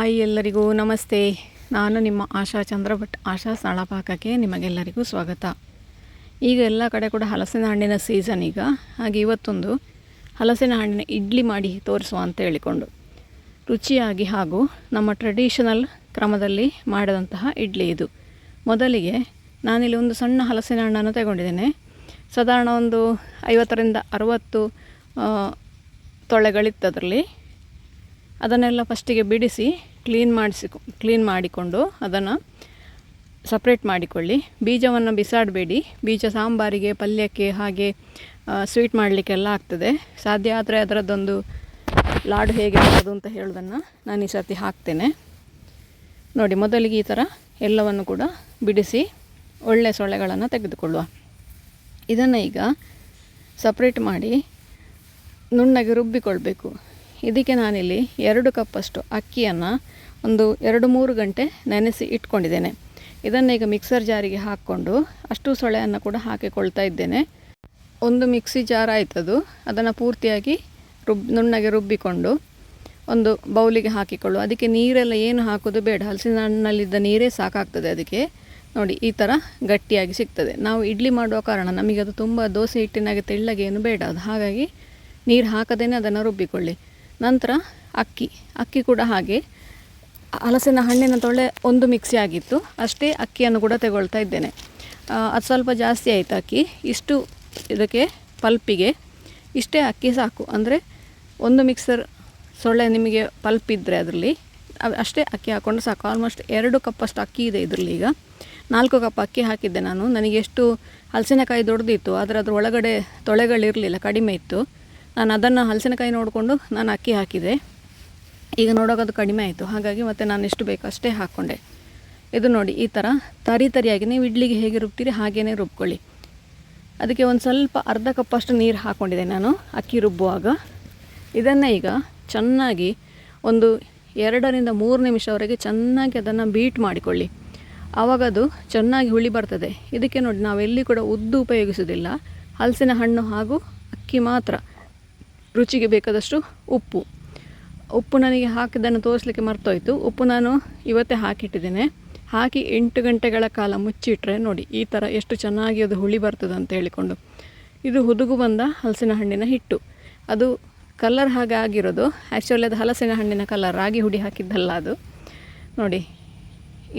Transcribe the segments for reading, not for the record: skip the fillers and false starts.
Hi ಎಲ್ಲರಿಗೂ ನಮಸ್ತೆ. ನಾನು ನಿಮ್ಮ ಆಶಾ ಚಂದ್ರಭಟ್. ಆಶಾ ಸ್ಥಳಪಾಕಕ್ಕೆ ನಿಮಗೆಲ್ಲರಿಗೂ ಸ್ವಾಗತ. ಈಗ ಎಲ್ಲ ಕಡೆ ಕೂಡ ಹಲಸಿನ ಹಣ್ಣಿನ ಸೀಸನ್ ಈಗ. ಹಾಗೆ ಇವತ್ತೊಂದು ಹಲಸಿನ ಹಣ್ಣಿನ ಇಡ್ಲಿ ಮಾಡಿ ತೋರಿಸುವ ಅಂತ ಹೇಳಿಕೊಂಡು ರುಚಿಯಾಗಿ ಹಾಗೂ ನಮ್ಮ ಟ್ರೆಡಿಷನಲ್ ಕ್ರಮದಲ್ಲಿ ಮಾಡಿದಂತಹ ಇಡ್ಲಿ ಇದು. ಮೊದಲಿಗೆ ನಾನಿಲ್ಲಿ ಒಂದು ಸಣ್ಣ ಹಲಸಿನ ಹಣ್ಣನ್ನು ತಗೊಂಡಿದ್ದೇನೆ. ಸಾಧಾರಣ ಒಂದು 50ರಿಂದ 60 ತೊಳೆಗಳಿತ್ತದರಲ್ಲಿ. ಅದನ್ನೆಲ್ಲ ಫಸ್ಟಿಗೆ ಬಿಡಿಸಿ ಕ್ಲೀನ್ ಮಾಡಿಕೊಂಡು ಅದನ್ನು ಸಪ್ರೇಟ್ ಮಾಡಿಕೊಳ್ಳಿ. ಬೀಜವನ್ನು ಬಿಸಾಡಬೇಡಿ. ಬೀಜ ಸಾಂಬಾರಿಗೆ, ಪಲ್ಯಕ್ಕೆ, ಹಾಗೆ ಸ್ವೀಟ್ ಮಾಡಲಿಕ್ಕೆಲ್ಲ ಆಗ್ತದೆ. ಸಾಧ್ಯ ಆದರೆ ಅದರದ್ದೊಂದು ಲಾಡು ಹೇಗೆ ಮಾಡೋದು ಅಂತ ಹೇಳೋದನ್ನು ನಾನು ಈ ಸರ್ತಿ ಹಾಕ್ತೇನೆ ನೋಡಿ. ಮೊದಲಿಗೆ ಈ ಥರ ಎಲ್ಲವನ್ನು ಕೂಡ ಬಿಡಿಸಿ ಒಳ್ಳೆ ಸೊಳ್ಳೆಗಳನ್ನು ತೆಗೆದುಕೊಳ್ಳುವ. ಇದನ್ನು ಈಗ ಸಪ್ರೇಟ್ ಮಾಡಿ ನುಣ್ಣಗೆ ರುಬ್ಬಿಕೊಳ್ಬೇಕು. ಇದಕ್ಕೆ ನಾನಿಲ್ಲಿ 2 ಕಪ್ಪಷ್ಟು ಅಕ್ಕಿಯನ್ನು ಒಂದು 2-3 ಗಂಟೆ ನೆನೆಸಿ ಇಟ್ಕೊಂಡಿದ್ದೇನೆ. ಇದನ್ನು ಈಗ ಮಿಕ್ಸರ್ ಜಾರಿಗೆ ಹಾಕ್ಕೊಂಡು ಅಷ್ಟು ಸೊಳೆಯನ್ನು ಕೂಡ ಹಾಕಿಕೊಳ್ತಾ ಇದ್ದೇನೆ. ಒಂದು ಮಿಕ್ಸಿ ಜಾರ್ ಆಯ್ತದು. ಅದನ್ನು ಪೂರ್ತಿಯಾಗಿ ನುಣ್ಣಗೆ ರುಬ್ಬಿಕೊಂಡು ಒಂದು ಬೌಲಿಗೆ ಹಾಕಿಕೊಳ್ಳು. ಅದಕ್ಕೆ ನೀರೆಲ್ಲ ಏನು ಹಾಕೋದು ಬೇಡ. ಹಲಸಿನ ಹಣ್ಣಲ್ಲಿದ್ದ ನೀರೇ ಸಾಕಾಗ್ತದೆ ಅದಕ್ಕೆ. ನೋಡಿ, ಈ ಥರ ಗಟ್ಟಿಯಾಗಿ ಸಿಗ್ತದೆ. ನಾವು ಇಡ್ಲಿ ಮಾಡುವ ಕಾರಣ ನಮಗೆ ಅದು ತುಂಬ ದೋಸೆ ಹಿಟ್ಟಿನಾಗೆ ತೆಳ್ಳಗೆ ಏನು ಬೇಡ ಅದು. ಹಾಗಾಗಿ ನೀರು ಹಾಕದೇನೆ ಅದನ್ನು ರುಬ್ಬಿಕೊಳ್ಳಿ. ನಂತರ ಅಕ್ಕಿ ಕೂಡ ಹಾಗೆ ಹಲಸಿನ ಹಣ್ಣಿನ ತೊಳೆ ಒಂದು ಮಿಕ್ಸಿ ಆಗಿತ್ತು, ಅಷ್ಟೇ ಅಕ್ಕಿಯನ್ನು ಕೂಡ ತಗೊಳ್ತಾ ಇದ್ದೇನೆ. ಅದು ಸ್ವಲ್ಪ ಜಾಸ್ತಿ ಆಯಿತು ಅಕ್ಕಿ. ಇಷ್ಟು ಇದಕ್ಕೆ ಪಲ್ಪಿಗೆ ಇಷ್ಟೇ ಅಕ್ಕಿ ಸಾಕು. ಅಂದರೆ ಒಂದು ಮಿಕ್ಸರ್ ಸೊಳ್ಳೆ ನಿಮಗೆ ಪಲ್ಪ್ ಇದ್ದರೆ ಅದರಲ್ಲಿ ಅಷ್ಟೇ ಅಕ್ಕಿ ಹಾಕ್ಕೊಂಡು ಸಾಕು. ಆಲ್ಮೋಸ್ಟ್ 2 ಕಪ್ಪಷ್ಟು ಅಕ್ಕಿ ಇದೆ ಇದರಲ್ಲಿ. ಈಗ 4 ಕಪ್ ಅಕ್ಕಿ ಹಾಕಿದ್ದೆ ನಾನು. ನನಗೆ ಎಷ್ಟು ಹಲಸಿನಕಾಯಿ ದೊಡ್ಡದಿತ್ತು, ಆದರೆ ಅದ್ರ ಒಳಗಡೆ ತೊಳೆಗಳಿರಲಿಲ್ಲ, ಕಡಿಮೆ ಇತ್ತು. ನಾನು ಅದನ್ನು ಹಲಸಿನಕಾಯಿ ನೋಡಿಕೊಂಡು ನಾನು ಅಕ್ಕಿ ಹಾಕಿದೆ. ಈಗ ನೋಡೋದು ಕಡಿಮೆ ಆಯಿತು. ಹಾಗಾಗಿ ಮತ್ತೆ ನಾನು ಎಷ್ಟು ಬೇಕು ಅಷ್ಟೇ ಹಾಕ್ಕೊಂಡೆ. ಇದು ನೋಡಿ, ಈ ಥರ ತರಿಯಾಗಿ ನೀವು ಇಡ್ಲಿಗೆ ಹೇಗೆ ರುಬ್ತೀರಿ ಹಾಗೇ ರುಬ್ಕೊಳ್ಳಿ. ಅದಕ್ಕೆ ಒಂದು ಸ್ವಲ್ಪ ಅರ್ಧ ಕಪ್ಪಷ್ಟು ನೀರು ಹಾಕ್ಕೊಂಡಿದ್ದೆ ನಾನು ಅಕ್ಕಿ ರುಬ್ಬುವಾಗ. ಇದನ್ನು ಈಗ ಚೆನ್ನಾಗಿ ಒಂದು 2ರಿಂದ 3 ನಿಮಿಷವರೆಗೆ ಚೆನ್ನಾಗಿ ಅದನ್ನು ಬೀಟ್ ಮಾಡಿಕೊಳ್ಳಿ. ಆವಾಗ ಅದು ಚೆನ್ನಾಗಿ ಹುಳಿ ಬರ್ತದೆ. ಇದಕ್ಕೆ ನೋಡಿ, ನಾವೆಲ್ಲಿ ಕೂಡ ಉದ್ದು ಉಪಯೋಗಿಸೋದಿಲ್ಲ. ಹಲಸಿನ ಹಣ್ಣು ಹಾಗೂ ಅಕ್ಕಿ ಮಾತ್ರ. ರುಚಿಗೆ ಬೇಕಾದಷ್ಟು ಉಪ್ಪು ನನಗೆ ಹಾಕಿದ್ದನ್ನು ತೋರಿಸಲಿಕ್ಕೆ ಮರ್ತೋಯ್ತು. ಉಪ್ಪು ನಾನು ಇವತ್ತೇ ಹಾಕಿಟ್ಟಿದ್ದೇನೆ. ಹಾಕಿ 8 ಗಂಟೆಗಳ ಕಾಲ ಮುಚ್ಚಿಟ್ರೆ ನೋಡಿ ಈ ಥರ ಎಷ್ಟು ಚೆನ್ನಾಗಿ ಅದು ಹುಳಿ ಬರ್ತದೆ ಅಂತ ಹೇಳಿಕೊಂಡು. ಇದು ಹುದುಗು ಬಂದ ಹಲಸಿನ ಹಣ್ಣಿನ ಹಿಟ್ಟು. ಅದು ಕಲರ್ ಹಾಗೆ ಆಗಿರೋದು. ಆ್ಯಕ್ಚುಲಿ ಅದು ಹಲಸಿನ ಹಣ್ಣಿನ ಕಲರ್, ರಾಗಿ ಹುಡಿ ಹಾಕಿದ್ದಲ್ಲ ಅದು. ನೋಡಿ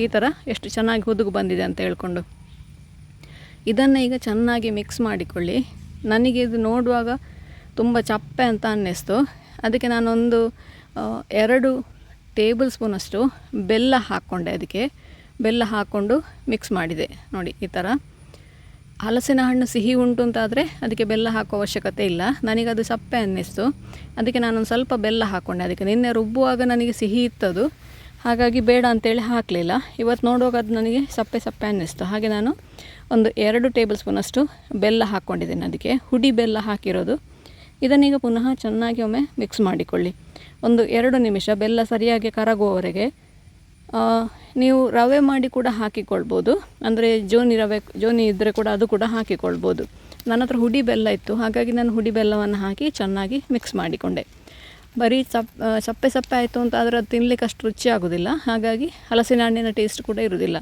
ಈ ಥರ ಎಷ್ಟು ಚೆನ್ನಾಗಿ ಹುದುಗು ಬಂದಿದೆ ಅಂತ ಹೇಳ್ಕೊಂಡು. ಇದನ್ನು ಈಗ ಚೆನ್ನಾಗಿ ಮಿಕ್ಸ್ ಮಾಡಿಕೊಳ್ಳಿ. ನನಗೆ ಇದು ನೋಡುವಾಗ ತುಂಬ ಚಪ್ಪೆ ಅಂತ ಅನ್ನಿಸ್ತು. ಅದಕ್ಕೆ ನಾನೊಂದು 2 ಟೇಬಲ್ ಸ್ಪೂನಷ್ಟು ಬೆಲ್ಲ ಹಾಕ್ಕೊಂಡೆ. ಅದಕ್ಕೆ ಬೆಲ್ಲ ಹಾಕ್ಕೊಂಡು ಮಿಕ್ಸ್ ಮಾಡಿದೆ ನೋಡಿ. ಈ ಥರ ಹಲಸಿನ ಹಣ್ಣು ಸಿಹಿ ಉಂಟು ಅಂತಾದರೆ ಅದಕ್ಕೆ ಬೆಲ್ಲ ಹಾಕೋ ಅವಶ್ಯಕತೆ ಇಲ್ಲ. ನನಗದು ಸಪ್ಪೆ ಅನ್ನಿಸ್ತು, ಅದಕ್ಕೆ ನಾನೊಂದು ಸ್ವಲ್ಪ ಬೆಲ್ಲ ಹಾಕ್ಕೊಂಡೆ. ಅದಕ್ಕೆ ನಿನ್ನೆ ರುಬ್ಬುವಾಗ ನನಗೆ ಸಿಹಿ ಇತ್ತದು, ಹಾಗಾಗಿ ಬೇಡ ಅಂತೇಳಿ ಹಾಕಲಿಲ್ಲ. ಇವತ್ತು ನೋಡುವಾಗ ಅದು ನನಗೆ ಸಪ್ಪೆ ಅನ್ನಿಸ್ತು. ಹಾಗೆ ನಾನು ಒಂದು 2 ಟೇಬಲ್ ಸ್ಪೂನಷ್ಟು ಬೆಲ್ಲ ಹಾಕ್ಕೊಂಡಿದ್ದೇನೆ. ಅದಕ್ಕೆ ಹುಡಿ ಬೆಲ್ಲ ಹಾಕಿರೋದು. ಇದನ್ನೀಗ ಪುನಃ ಚೆನ್ನಾಗಿ ಒಮ್ಮೆ ಮಿಕ್ಸ್ ಮಾಡಿಕೊಳ್ಳಿ. ಒಂದು 2 ನಿಮಿಷ ಬೆಲ್ಲ ಸರಿಯಾಗಿ ಕರಗುವವರೆಗೆ. ನೀವು ರವೆ ಮಾಡಿ ಕೂಡ ಹಾಕಿಕೊಳ್ಬೋದು. ಅಂದರೆ ಜೋನಿ ಇದ್ದರೆ ಕೂಡ ಅದು ಕೂಡ ಹಾಕಿಕೊಳ್ಬೋದು. ನನ್ನ ಹತ್ರ ಹುಡಿ ಬೆಲ್ಲ ಇತ್ತು, ಹಾಗಾಗಿ ನಾನು ಹುಡಿ ಬೆಲ್ಲವನ್ನು ಹಾಕಿ ಚೆನ್ನಾಗಿ ಮಿಕ್ಸ್ ಮಾಡಿಕೊಂಡೆ. ಬರೀ ಸಪ್ಪೆ ಆಯಿತು ಅಂತ ಆದರೆ ಅದು ತಿನ್ನಲಿಕ್ಕೆ ಅಷ್ಟು ರುಚಿ ಆಗೋದಿಲ್ಲ. ಹಾಗಾಗಿ ಹಲಸಿನ ಹಣ್ಣಿನ ಟೇಸ್ಟ್ ಕೂಡ ಇರೋದಿಲ್ಲ.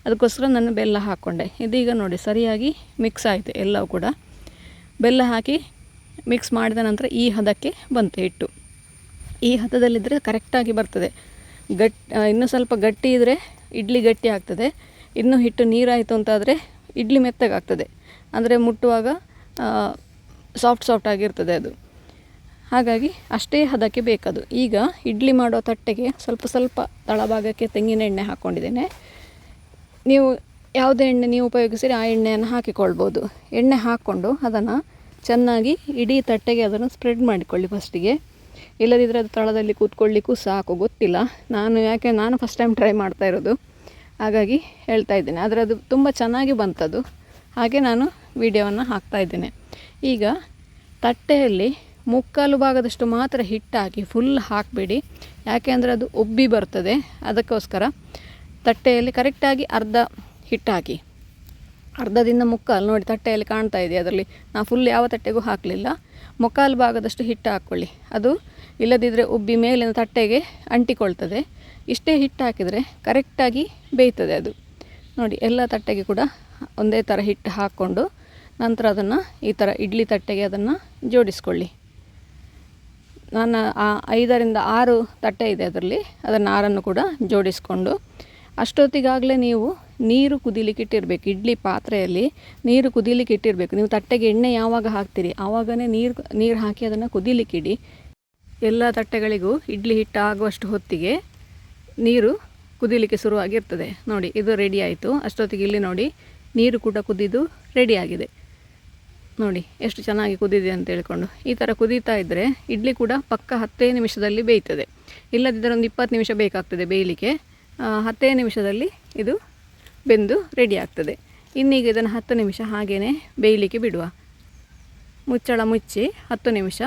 ಅದಕ್ಕೋಸ್ಕರ ನಾನು ಬೆಲ್ಲ ಹಾಕ್ಕೊಂಡೆ. ಇದೀಗ ನೋಡಿ ಸರಿಯಾಗಿ ಮಿಕ್ಸ್ ಆಯಿತು ಎಲ್ಲವೂ ಕೂಡ. ಬೆಲ್ಲ ಹಾಕಿ ಮಿಕ್ಸ್ ಮಾಡಿದ ನಂತರ ಈ ಹದಕ್ಕೆ ಬಂತು ಹಿಟ್ಟು. ಈ ಹದದಲ್ಲಿದ್ದರೆ ಕರೆಕ್ಟಾಗಿ ಬರ್ತದೆ. ಇನ್ನೂ ಸ್ವಲ್ಪ ಗಟ್ಟಿ ಇದ್ದರೆ ಇಡ್ಲಿ ಗಟ್ಟಿ ಆಗ್ತದೆ. ಇನ್ನೂ ಹಿಟ್ಟು ನೀರಾಯಿತು ಅಂತಾದರೆ ಇಡ್ಲಿ ಮೆತ್ತಗಾಗ್ತದೆ. ಅಂದರೆ ಮುಟ್ಟುವಾಗ ಸಾಫ್ಟ್ ಆಗಿರ್ತದೆ ಅದು. ಹಾಗಾಗಿ ಅಷ್ಟೇ ಹದಕ್ಕೆ ಬೇಕದು. ಈಗ ಇಡ್ಲಿ ಮಾಡೋ ತಟ್ಟೆಗೆ ಸ್ವಲ್ಪ ತಳಭಾಗಕ್ಕೆ ತೆಂಗಿನ ಎಣ್ಣೆ ಹಾಕ್ಕೊಂಡಿದ್ದೇನೆ. ನೀವು ಯಾವುದೇ ಎಣ್ಣೆ ನೀವು ಉಪಯೋಗಿಸಿರಿ ಆ ಎಣ್ಣೆಯನ್ನು ಹಾಕಿಕೊಳ್ಬೋದು. ಎಣ್ಣೆ ಹಾಕ್ಕೊಂಡು ಅದನ್ನು ಚೆನ್ನಾಗಿ ಇಡೀ ತಟ್ಟೆಗೆ ಅದನ್ನು ಸ್ಪ್ರೆಡ್ ಮಾಡಿಕೊಳ್ಳಿ ಫಸ್ಟಿಗೆ. ಇಲ್ಲದಿದ್ದರೆ ಅದು ತಳದಲ್ಲಿ ಕೂತ್ಕೊಳ್ಳಿಕ್ಕೂ ಸಾಕು. ಗೊತ್ತಿಲ್ಲ, ನಾನು ಫಸ್ಟ್ ಟೈಮ್ ಟ್ರೈ ಮಾಡ್ತಾ ಇರೋದು, ಹಾಗಾಗಿ ಹೇಳ್ತಾ ಇದ್ದೇನೆ. ಆದರೆ ಅದು ತುಂಬ ಚೆನ್ನಾಗಿ ಬಂತದು, ಹಾಗೆ ನಾನು ವಿಡಿಯೋವನ್ನು ಹಾಕ್ತಾ ಇದ್ದೇನೆ. ಈಗ ತಟ್ಟೆಯಲ್ಲಿ 3/4 ಭಾಗದಷ್ಟು ಮಾತ್ರ ಹಿಟ್ಟಾಕಿ ಫುಲ್ ಹಾಕಬೇಡಿ. ಯಾಕೆ ಅಂದರೆ ಅದು ಉಬ್ಬಿ ಬರ್ತದೆ. ಅದಕ್ಕೋಸ್ಕರ ತಟ್ಟೆಯಲ್ಲಿ ಕರೆಕ್ಟಾಗಿ ಅರ್ಧ ಹಿಟ್ಟು ಹಾಕಿ. ಅರ್ಧದಿಂದ ಮುಕ್ಕಾಲು ನೋಡಿ ತಟ್ಟೆಯಲ್ಲಿ ಕಾಣ್ತಾ ಇದೆ. ಅದರಲ್ಲಿ ನಾನು ಫುಲ್ ಯಾವ ತಟ್ಟೆಗೂ ಹಾಕಲಿಲ್ಲ. ಮುಕ್ಕಾಲು ಭಾಗದಷ್ಟು ಹಿಟ್ಟು ಹಾಕ್ಕೊಳ್ಳಿ. ಅದು ಇಲ್ಲದಿದ್ದರೆ ಉಬ್ಬಿ ಮೇಲಿನ ತಟ್ಟೆಗೆ ಅಂಟಿಕೊಳ್ತದೆ. ಇಷ್ಟೇ ಹಿಟ್ಟು ಹಾಕಿದರೆ ಕರೆಕ್ಟಾಗಿ ಬೇಯ್ತದೆ ಅದು. ನೋಡಿ ಎಲ್ಲ ತಟ್ಟೆಗೆ ಕೂಡ ಒಂದೇ ಥರ ಹಿಟ್ಟು ಹಾಕ್ಕೊಂಡು ನಂತರ ಅದನ್ನು ಈ ಥರ ಇಡ್ಲಿ ತಟ್ಟೆಗೆ ಅದನ್ನು ಜೋಡಿಸ್ಕೊಳ್ಳಿ. ನಾನು 5ರಿಂದ 6 ತಟ್ಟೆ ಇದೆ ಅದರಲ್ಲಿ, ಅದನ್ನು 6 ಕೂಡ ಜೋಡಿಸ್ಕೊಂಡು ಅಷ್ಟೊತ್ತಿಗಾಗಲೇ ನೀವು ನೀರು ಕುದಿಲಿಕ್ಕೆ ಇಟ್ಟಿರಬೇಕು. ಇಡ್ಲಿ ಪಾತ್ರೆಯಲ್ಲಿ ನೀರು ಕುದಿಲಿಕ್ಕೆ ಇಟ್ಟಿರಬೇಕು. ನೀವು ತಟ್ಟೆಗೆ ಎಣ್ಣೆ ಯಾವಾಗ ಹಾಕ್ತೀರಿ ಆವಾಗನೇ ನೀರು ಹಾಕಿ ಅದನ್ನು ಕುದಿಲಿಕ್ಕಿಡಿ. ಎಲ್ಲ ತಟ್ಟೆಗಳಿಗೂ ಇಡ್ಲಿ ಹಿಟ್ಟು ಆಗುವಷ್ಟು ಹೊತ್ತಿಗೆ ನೀರು ಕುದಿಲಿಕ್ಕೆ ಶುರುವಾಗಿರ್ತದೆ. ನೋಡಿ ಇದು ರೆಡಿ ಆಯಿತು. ಅಷ್ಟೊತ್ತಿಗೆ ಇಲ್ಲಿ ನೋಡಿ ನೀರು ಕೂಡ ಕುದಿದು ರೆಡಿಯಾಗಿದೆ. ನೋಡಿ ಎಷ್ಟು ಚೆನ್ನಾಗಿ ಕುದಿದೆ ಅಂತ ಹೇಳ್ಕೊಂಡು. ಈ ಥರ ಕುದೀತಾ ಇದ್ದರೆ ಇಡ್ಲಿ ಕೂಡ ಪಕ್ಕ 10 ನಿಮಿಷದಲ್ಲಿ ಬೇಯ್ತದೆ. ಇಲ್ಲದಿದ್ದರೆ ಒಂದು 20 ನಿಮಿಷ ಬೇಕಾಗ್ತದೆ ಬೇಯಲಿಕ್ಕೆ. 10 ನಿಮಿಷದಲ್ಲಿ ಇದು ಬೆಂದು ರೆಡಿ ಆಗ್ತದೆ. ಇನ್ನೀಗ ಇದನ್ನು 10 ನಿಮಿಷ ಹಾಗೇ ಬೇಯಲಿಕ್ಕೆ ಬಿಡುವ. ಮುಚ್ಚಳ ಮುಚ್ಚಿ 10 ನಿಮಿಷ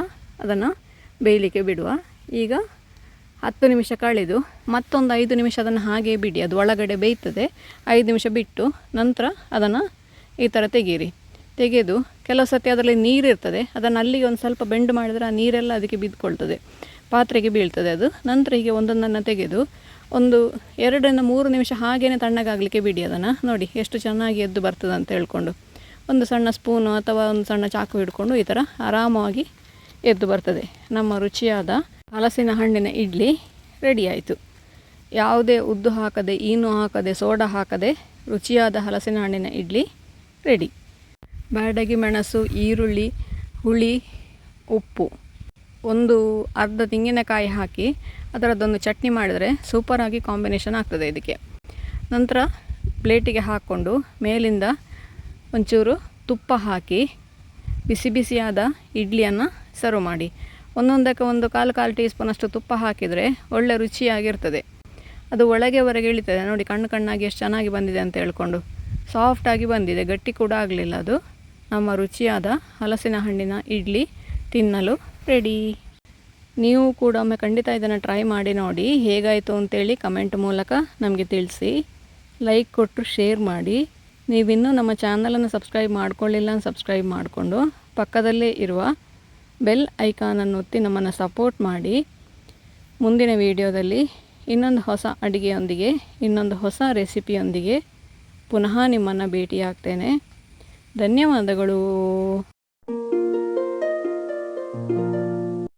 ಅದನ್ನು ಬೇಯಲಿಕ್ಕೆ ಬಿಡುವ. ಈಗ 10 ನಿಮಿಷ ಕಳೆದು ಮತ್ತೊಂದು 5 ನಿಮಿಷ ಅದನ್ನು ಹಾಗೇ ಬಿಡಿ. ಅದು ಒಳಗಡೆ ಬೇಯ್ತದೆ. 5 ನಿಮಿಷ ಬಿಟ್ಟು ನಂತರ ಅದನ್ನು ಈ ಥರ ತೆಗೆದು ಕೆಲವು ಸತಿ ಅದರಲ್ಲಿ ನೀರಿರ್ತದೆ. ಅದನ್ನು ಅಲ್ಲಿಗೆ ಒಂದು ಸ್ವಲ್ಪ ಬೆಂಡ್ ಮಾಡಿದರೆ ಆ ನೀರೆಲ್ಲ ಅದಕ್ಕೆ ಬಿದ್ದುಕೊಳ್ತದೆ, ಪಾತ್ರೆಗೆ ಬೀಳ್ತದೆ ಅದು. ನಂತರ ಹೀಗೆ ಒಂದೊಂದನ್ನು ತೆಗೆದು ಒಂದು 2ರಿಂದ 3 ನಿಮಿಷ ಹಾಗೇ ತಣ್ಣಗಾಗಲಿಕ್ಕೆ ಬಿಡಿ ಅದನ್ನು. ನೋಡಿ ಎಷ್ಟು ಚೆನ್ನಾಗಿ ಎದ್ದು ಬರ್ತದೆ ಅಂತ ಹೇಳ್ಕೊಂಡು. ಒಂದು ಸಣ್ಣ ಸ್ಪೂನು ಅಥವಾ ಒಂದು ಸಣ್ಣ ಚಾಕು ಹಿಡ್ಕೊಂಡು ಈ ಥರ ಆರಾಮವಾಗಿ ಎದ್ದು ಬರ್ತದೆ. ನಮ್ಮ ರುಚಿಯಾದ ಹಲಸಿನ ಹಣ್ಣಿನ ಇಡ್ಲಿ ರೆಡಿ ಆಯಿತು. ಯಾವುದೇ ಉದ್ದು ಹಾಕದೆ, ಈನು ಹಾಕದೆ, ಸೋಡಾ ಹಾಕದೆ ರುಚಿಯಾದ ಹಲಸಿನ ಹಣ್ಣಿನ ಇಡ್ಲಿ ರೆಡಿ. ಬ್ಯಾಡಗಿ ಮೆಣಸು, ಈರುಳ್ಳಿ, ಹುಳಿ, ಉಪ್ಪು, ಒಂದು ಅರ್ಧ ತೆಂಗಿನಕಾಯಿ ಹಾಕಿ ಅದರದ್ದೊಂದು ಚಟ್ನಿ ಮಾಡಿದರೆ ಸೂಪರಾಗಿ ಕಾಂಬಿನೇಷನ್ ಆಗ್ತದೆ ಇದಕ್ಕೆ. ನಂತರ ಪ್ಲೇಟಿಗೆ ಹಾಕ್ಕೊಂಡು ಮೇಲಿಂದ ಒಂಚೂರು ತುಪ್ಪ ಹಾಕಿ ಬಿಸಿ ಬಿಸಿಯಾದ ಇಡ್ಲಿಯನ್ನು ಸರ್ವ್ ಮಾಡಿ. ಒಂದೊಂದಕ್ಕೆ ಒಂದು ಕಾಲು ಟೀ ಸ್ಪೂನಷ್ಟು ತುಪ್ಪ ಹಾಕಿದರೆ ಒಳ್ಳೆ ರುಚಿಯಾಗಿರ್ತದೆ. ಅದು ಒಳಗೆ ಹೊರಗೆ ಇಳಿತದೆ. ನೋಡಿ ಕಣ್ಣಾಗಿ ಎಷ್ಟು ಚೆನ್ನಾಗಿ ಬಂದಿದೆ ಅಂತ ಹೇಳ್ಕೊಂಡು. ಸಾಫ್ಟಾಗಿ ಬಂದಿದೆ, ಗಟ್ಟಿ ಕೂಡ ಆಗಲಿಲ್ಲ. ಅದು ನಮ್ಮ ರುಚಿಯಾದ ಹಲಸಿನ ಹಣ್ಣಿನ ಇಡ್ಲಿ ತಿನ್ನಲು ರೆಡಿ. ನೀವು ಕೂಡ ಒಮ್ಮೆ ಖಂಡಿತ ಇದನ್ನು ಟ್ರೈ ಮಾಡಿ ನೋಡಿ. ಹೇಗಾಯಿತು ಅಂತೇಳಿ ಕಮೆಂಟ್ ಮೂಲಕ ನಮಗೆ ತಿಳಿಸಿ. ಲೈಕ್ ಕೊಟ್ಟು ಶೇರ್ ಮಾಡಿ. ನೀವಿನ್ನೂ ನಮ್ಮ ಚಾನಲನ್ನು ಸಬ್ಸ್ಕ್ರೈಬ್ ಮಾಡ್ಕೊಳ್ಳಿಲ್ಲ, ಸಬ್ಸ್ಕ್ರೈಬ್ ಮಾಡಿಕೊಂಡು ಪಕ್ಕದಲ್ಲೇ ಇರುವ ಬೆಲ್ ಐಕಾನನ್ನು ಒತ್ತಿ ನಮ್ಮನ್ನು ಸಪೋರ್ಟ್ ಮಾಡಿ. ಮುಂದಿನ ವಿಡಿಯೋದಲ್ಲಿ ಇನ್ನೊಂದು ಹೊಸ ಅಡುಗೆಯೊಂದಿಗೆ, ಇನ್ನೊಂದು ಹೊಸ ರೆಸಿಪಿಯೊಂದಿಗೆ ಪುನಃ ನಿಮ್ಮನ್ನು ಭೇಟಿಯಾಗ್ತೇನೆ. ಧನ್ಯವಾದಗಳು.